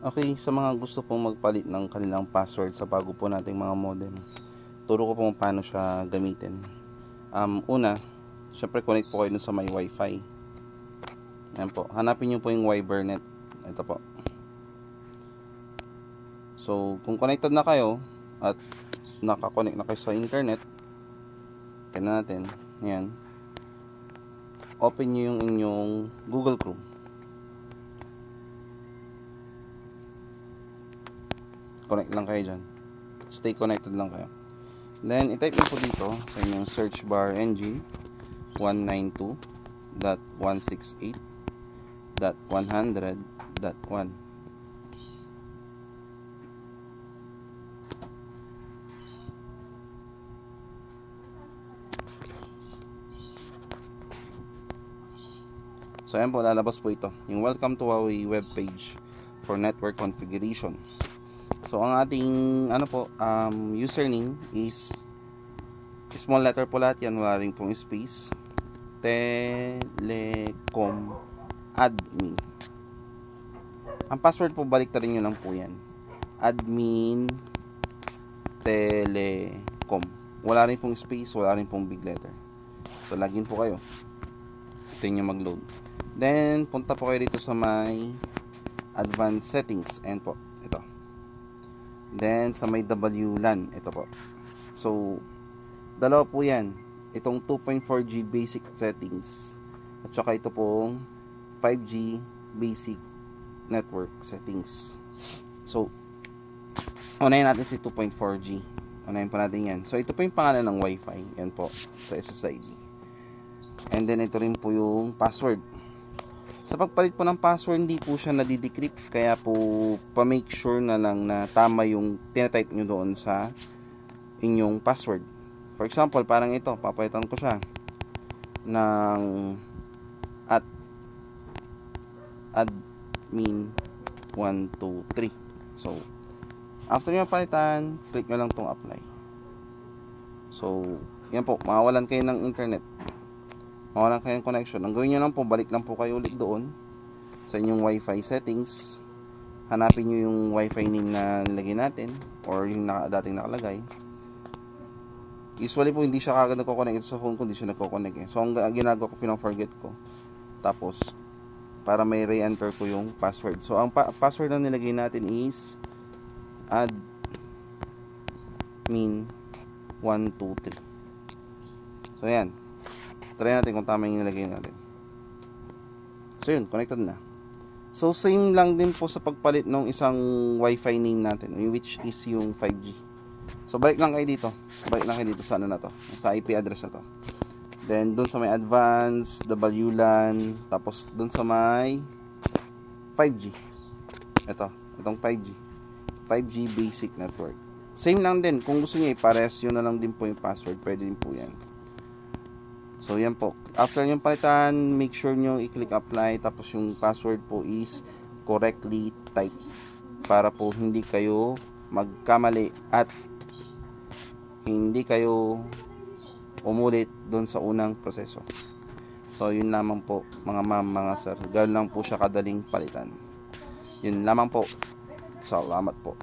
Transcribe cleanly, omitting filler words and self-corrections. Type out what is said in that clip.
Okay, sa mga gusto pong magpalit ng kanilang password sa bago po nating mga modem, turo ko po paano siya gamitin. Una, syempre connect po kayo sa may wifi. Ayan po, hanapin nyo po yung Wibernet. Ito po. So, kung connected na kayo at nakakonect na kayo sa internet, tignan natin, ayan, open nyo yung inyong Google Chrome. Connect lang kayo dyan. Stay connected lang kayo. Then, itype nyo po dito sa inyong search bar engine 192.168.100.1. So, ayan po, lalabas po ito. Yung welcome to Huawei web page for network configuration. So, ang ating username is small letter po lahat yan, wala rin pong space. Telecom admin. Ang password po, baliktarin nyo lang po yan. Admin telecom. Wala rin pong space, wala rin pong big letter. So, login po kayo. Ito yung mag-load. Then, punta po kayo dito sa may advanced settings. Ayan po. Ito. Then, sa may WLAN, ito po. So, dalawa po yan. Itong 2.4G basic settings. At saka ito pong 5G basic network settings. So, unahin natin si 2.4G. Unahin po natin yan. So, ito po yung pangalan ng Wi-Fi. Yan po, sa SSID. And then, ito rin po yung password. Sa pagpalit po ng password, hindi po siya nadidecrypt. Kaya po, pa-make sure na lang na tama yung tinatype nyo doon sa inyong password. For example, parang ito, papalitan ko siya ng admin123. So, after nyo palitan, click nyo lang tong apply. So, yan po, mawawalan kayo ng internet. Mawalan kayo ng connection. Ang gawin nyo lang po, balik lang po kayo ulit doon sa inyong wifi settings. Hanapin nyo yung wifi name na nilagay natin or yung dating nakalagay. Usually po, hindi siya kagad nagko-connect sa phone ko, hindi siya nagko-connect eh. So, ang ginagawa ko, forget ko. Tapos, para may re-enter ko yung password. So, ang password na nilagay natin is admin123. So, yan. Try natin kung tama yung nilagay natin. So, yun. Connected na. So, same lang din po sa pagpalit ng isang wifi name natin, which is yung 5G. So, balik lang kayo dito. Balik lang kayo dito sa ano na to. Sa IP address na to. Then, dun sa may advanced, WLAN, tapos dun sa may 5G. Itong 5G. 5G basic network. Same lang din. Kung gusto niyo, ipares yun na lang din po yung password. Pwede din po yan. So, yan po. After nyo palitan, make sure nyo i-click apply. Tapos yung password po is correctly typed. Para po hindi kayo magkamali at hindi kayo umulit doon sa unang proseso. So, yun lamang po mga ma'am, mga sir. Ganoon lang po siya kadaling palitan. Yun lamang po. Salamat po.